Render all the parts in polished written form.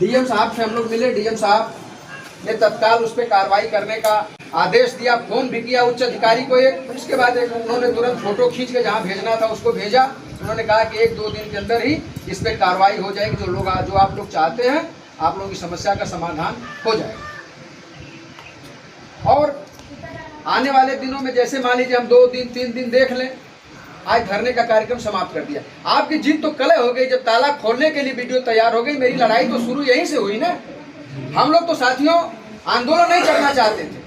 DM साहब से हम लोग मिले। डीएम साहब ने तत्काल उस पर कार्रवाई करने का आदेश दिया, फोन भी किया उच्च अधिकारी को एक। इसके बाद एक उन्होंने तुरंत फोटो खींच के जहाँ भेजना था उसको भेजा। उन्होंने कहा कि 1-2 दिन के अंदर ही इस पर कार्रवाई हो जाएगी, जो आप लोग चाहते हैं आप लोगों की समस्या का समाधान हो जाएगा। और आने वाले दिनों में जैसे मान लीजिए हम 2 दिन 3 दिन देख लें, आज धरने का कार्यक्रम समाप्त कर दिया। आपकी जीत तो कल हो गई जब ताला खोलने के लिए वीडियो तैयार हो गई। मेरी लड़ाई तो शुरू यहीं से हुई ना। हम लोग तो साथियों आंदोलन नहीं करना चाहते थे।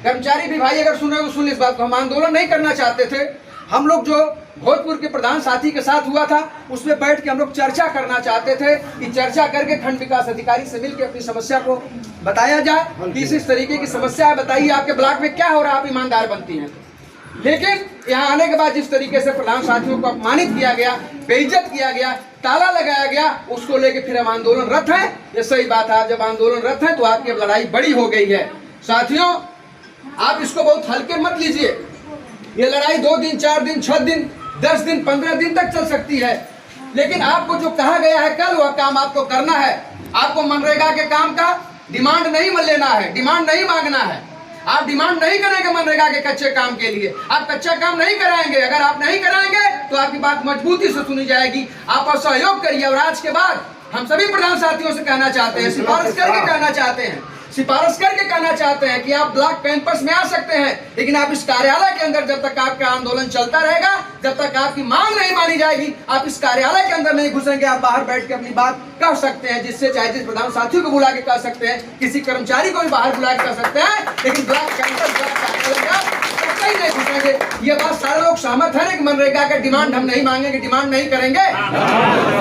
कर्मचारी भी भाई अगर सुन रहे हो सुन इस बात को, हम आंदोलन नहीं करना चाहते थे। हम लोग जो भोजपुर के प्रधान साथी के साथ हुआ था उसमें बैठ के हम लोग चर्चा करना चाहते थे कि चर्चा करके खंड विकास अधिकारी से मिलकर अपनी समस्या को बताया जाए कि इस तरीके की समस्या है, बताइए आपके ब्लॉक में क्या हो रहा है, आप ईमानदार बनती हैं। लेकिन यहाँ आने के बाद जिस तरीके से प्रधान साथियों को अपमानित किया गया, बेइज्जत किया गया, ताला लगाया गया, उसको लेके फिर हम आंदोलनरत हैं। ये सही बात है, जब आंदोलनरत हैं तो आपकी अब लड़ाई बड़ी हो गई है। साथियों आप इसको बहुत हल्के मत लीजिए। ये लड़ाई 2 दिन 4 दिन 6 दिन 10 दिन 15 दिन तक चल सकती है, लेकिन आपको जो कहा गया है कल वह काम आपको करना है। आपको मनरेगा के काम का डिमांड नहीं लेना है, डिमांड नहीं मांगना है। आप डिमांड नहीं करेंगे मनरेगा के कच्चे काम के लिए, आप कच्चा काम नहीं कराएंगे। अगर आप नहीं कराएंगे तो आपकी बात मजबूती से सुनी जाएगी। आप सहयोग करिए। और आज के बाद हम सभी प्रधान साथियों से कहना चाहते हैं, सिफारिश करके कहना चाहते हैं कि आप ब्लॉक कैंपस में आ सकते हैं, लेकिन आप इस कार्यालय के अंदर जब तक आपका आंदोलन चलता रहेगा, जब तक आपकी मांग नहीं मानी जाएगी, आप इस कार्यालय के अंदर नहीं घुसेंगे। आप बाहर बैठ के अपनी बात कह सकते हैं, जिससे चाहे जिस प्रधान साथियों को बुला के कह सकते हैं, किसी कर्मचारी को भी बाहर बुला के कह सकते हैं, लेकिन ब्लॉक कैंपस कहीं नहीं घुसेंगे। ये बात सारे लोग सहमत है कि मनरेगा का डिमांड हम नहीं मांगेंगे, डिमांड नहीं करेंगे।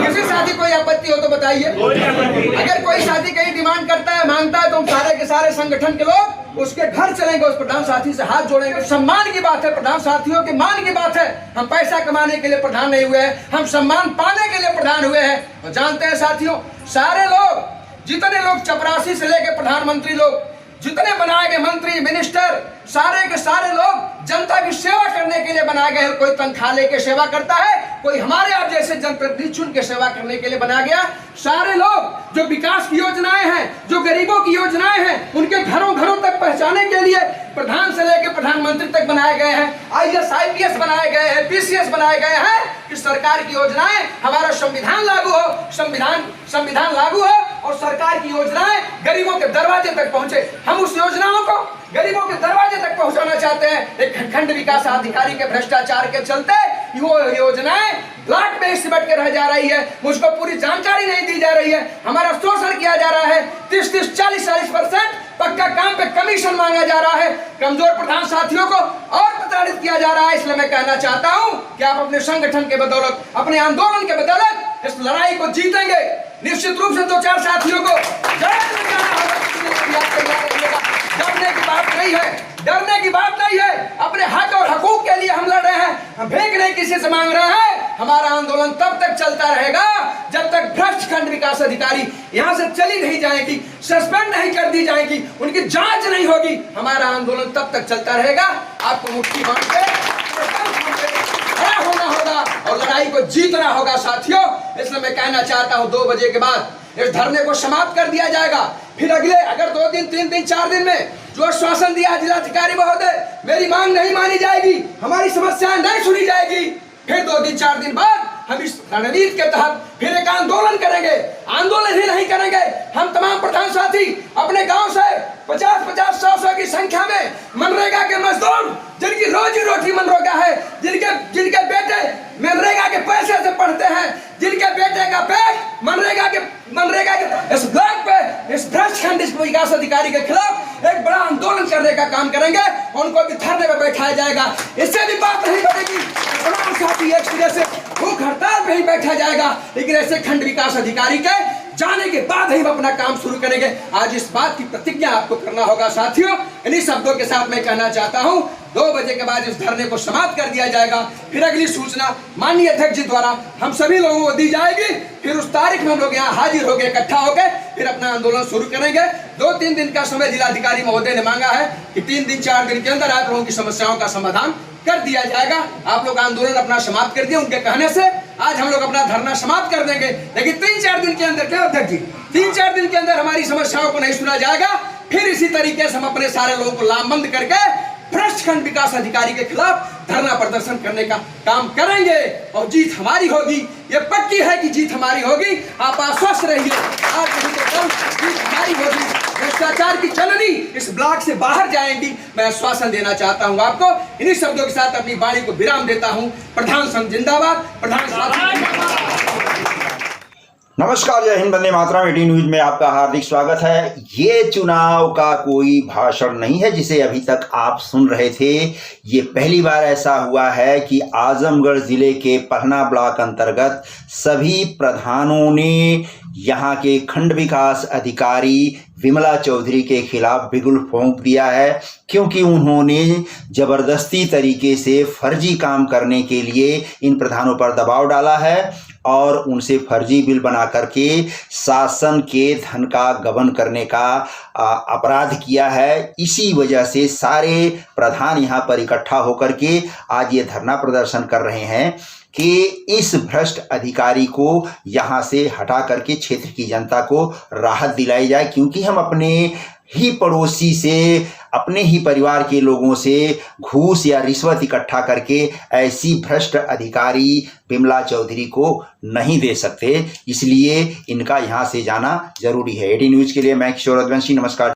किसी साथी कोई आपत्ति हो तो बताइए। अगर कोई साथी कहीं डिमांड करता है, मांगता है, तो हम सारे के सारे संगठन के लोग उसके घर चलेंगे, उस प्रधान साथी से हाथ जोड़ेंगे। सम्मान की बात है, प्रधान साथियों के मान की बात है। हम पैसा कमाने के लिए प्रधान नहीं हुए हैं, हम सम्मान पाने के लिए प्रधान हुए हैं। और जानते हैं साथियों, सारे लोग, जितने लोग चपरासी से लेकर प्रधानमंत्री लोग, जितने बनाए गए मंत्री मिनिस्टर, सारे के सारे लोग जनता की सेवा करने के लिए बनाए गए। कोई तनख्वाह लेके सेवा करता है, कोई हमारे आप जैसे जनप्रतिनिधि चुन के सेवा करने के लिए बनाया गया। सारे लोग जो विकास की योजनाएं हैं, जो गरीबों की योजनाएं हैं, उनके घरों घरों तक पहुंचाने के लिए प्रधान से लेकर प्रधानमंत्री तक बनाए गए हैं। IAS IPS बनाए गए हैं, PCS बनाए गए हैं कि सरकार की योजनाएं, हमारा संविधान लागू हो, संविधान लागू हो और सरकार की योजनाएं गरीबों के दरवाजे तक पहुंचे। हम उस योजनाओं को गरीबों के दरवाजे तक पहुंचाना चाहते हैं। एक खंड विकास अधिकारी के भ्रष्टाचार के चलते वो योजनाएं ब्लॉक में सिमट के रह जा रही है, मुझको पूरी जानकारी नहीं दी जा रही है, हमारा शोषण किया जा रहा है। 30-30, 40-40% पक्का काम पे कमीशन मांगा जा रहा है। कमजोर प्रधान साथियों को और प्रताड़ित किया जा रहा है। इसलिए मैं कहना चाहता हूं कि आप अपने संगठन के बदौलत, अपने आंदोलन के बदौलत इस लड़ाई को जीतेंगे। निश्चित रूप से 2-4 साथियों को डरने की बात नहीं है, डरने की बात नहीं है। अपने हक और हकूक के लिए हम लड़ रहे हैं, हम भीख नहीं किसी से मांग रहे हैं। हमारा आंदोलन तब तक चलता रहेगा जब तक भ्रष्ट खंड विकास अधिकारी यहाँ से चली नहीं जाएगी, सस्पेंड नहीं कर दी जाएगी, उनकी जांच नहीं होगी। हमारा आंदोलन तब तक चलता रहेगा। आपको मुट्ठी बांध के खड़ा होना होगा और लड़ाई को जीतना होगा साथियों। इसलिए मैं कहना चाहता हूँ 2 बजे के बाद इस धरने को समाप्त कर दिया जाएगा। फिर अगले अगर 2 दिन 3 दिन 4 दिन में जो आश्वासन दिया जिलाधिकारी महोदय, मेरी मांग नहीं मानी जाएगी, हमारी समस्याएं नहीं सुनी जाएगी, फिर 2 दिन 4 दिन बाद हम इस रणनीति के तहत फिर एक आंदोलन करेंगे। आंदोलन ही नहीं करेंगे, हम तमाम प्रधान साथी अपने गांव से 50-50, 100-100 की संख्या में मनरेगा के मजदूर, जिनकी रोजी रोटी मनरेगा है, जिनके बेटे मनरेगा के पैसे से पढ़ते हैं, जिनके बेटे का पेट मनरेगा के इस ब्लॉक पे इस भ्रष्ट खंड विकास अधिकारी के खिलाफ एक बड़ा आंदोलन करने का काम करेंगे। उनको भी धरने पर बैठाया जाएगा। इससे भी बात नहीं बढ़ेगी, तमाम साथी एक सिरे से भूख हड़ताल पे ही बैठा जाएगा, लेकिन ऐसे खंड विकास अधिकारी के जाने के बाद ही हम अपना काम शुरू करेंगे। आज इस बात की प्रतिज्ञा आपको करना होगा साथियों। इन्हीं शब्दों के साथ मैं कहना चाहता हूं 2 बजे के बाद इस धरने को समाप्त कर दिया जाएगा। फिर अगली सूचना माननीय अध्यक्ष जी द्वारा हम सभी लोगों को दी जाएगी। फिर उस तारीख में हम लोग यहाँ हाजिर होकर इकट्ठा होकर फिर अपना आंदोलन शुरू करेंगे। 2-3 दिन का समय जिलाधिकारी महोदय ने मांगा है कि 3 दिन 4 दिन के अंदर आप लोगों की समस्याओं का समाधान कर दिया जाएगा। आप लोग आंदोलन अपना समाप्त कर दिए, उनके कहने से आज हम लोग अपना धरना समाप्त कर देंगे, लेकिन 3-4 दिन के अंदर क्या अध्यक्ष जी 3-4 दिन के अंदर हमारी समस्याओं को नहीं सुना जाएगा, फिर इसी तरीके से हम अपने सारे लोगों को लामबंद करके भ्रष्ट खंड विकास अधिकारी के खिलाफ धरना प्रदर्शन करने का काम करेंगे और जीत हमारी होगी। ये पक्की है कि जीत हमारी होगी, आप आश्वस्त रहिए। आज नहीं तो कल जीत हमारी होगी। भ्रष्टाचार की जननी इस ब्लॉक से बाहर जाएंगी, मैं आश्वासन देना चाहता हूं आपको। इन्हीं शब्दों के साथ अपनी वाणी को विराम देता हूं। प्रधान संघ जिंदाबाद, प्रधान नमस्कार, जय हिंद, वंदे मातरम। 18 न्यूज में आपका हार्दिक स्वागत है। ये चुनाव का कोई भाषण नहीं है जिसे अभी तक आप सुन रहे थे। ये पहली बार ऐसा हुआ है कि आजमगढ़ जिले के पहना ब्लॉक अंतर्गत सभी प्रधानों ने यहाँ के खंड विकास अधिकारी विमला चौधरी के खिलाफ बिगुल फूंक दिया है, क्योंकि उन्होंने जबरदस्ती तरीके से फर्जी काम करने के लिए इन प्रधानों पर दबाव डाला है और उनसे फर्जी बिल बना करके शासन के धन का गबन करने का अपराध किया है। इसी वजह से सारे प्रधान यहाँ पर इकट्ठा होकर के आज ये धरना प्रदर्शन कर रहे हैं कि इस भ्रष्ट अधिकारी को यहाँ से हटा करके क्षेत्र की जनता को राहत दिलाई जाए, क्योंकि हम अपने ही पड़ोसी से, अपने ही परिवार के लोगों से घूस या रिश्वत इकट्ठा करके ऐसी भ्रष्ट अधिकारी विमला चौधरी को नहीं दे सकते। इसलिए इनका यहाँ से जाना जरूरी है। 18 न्यूज के लिए मैं किशोर रघुवंशी, नमस्कार।